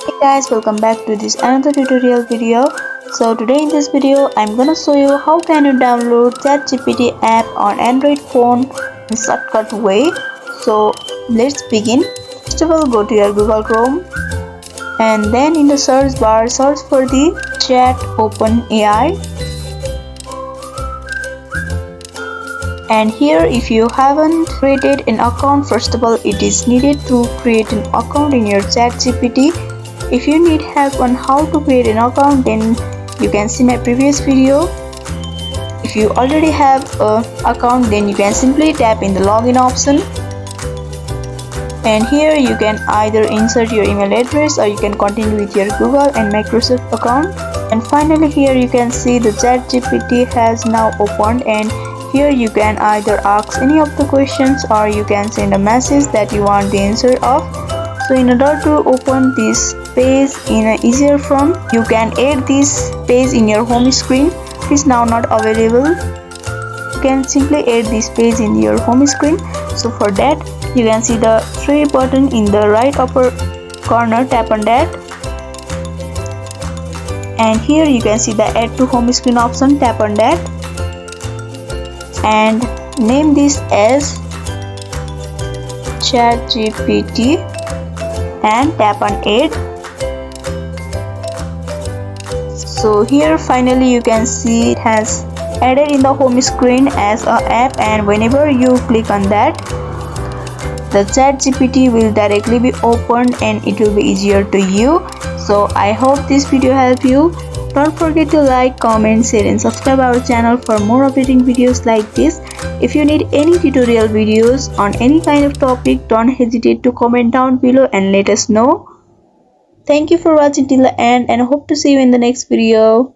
Hey guys, welcome back to this another tutorial video. So today in this video I'm gonna show you how can you download ChatGPT app on Android phone in shortcut way. So let's begin. First of all, go to your Google Chrome and then in the search bar search for the Chat OpenAI. And here, if you haven't created an account, first of all it is needed to create an account in your Chat GPT. If you need help on how to create an account, then you can see my previous video. If you already have an account, then you can simply tap in the login option, and here you can either insert your email address or you can continue with your Google and Microsoft account. And finally here you can see the Chat GPT has now opened, and here you can either ask any of the questions or you can send a message that you want the answer of. So in order to open this page in an easier form, you can add this page in your home screen. It is now not available. You can simply add this page in your home screen. So for that, you can see the three button in the right upper corner. Tap on that, and here you can see the add to home screen option. Tap on that and name this as Chat GPT and tap on add. So here finally you can see it has added in the home screen as an app, and whenever you click on that, the Chat GPT will directly be opened and it will be easier to use. So I hope this video helped you. Don't forget to like, comment, share and subscribe our channel for more updating videos like this. If you need any tutorial videos on any kind of topic, don't hesitate to comment down below and let us know. Thank you for watching till the end and hope to see you in the next video.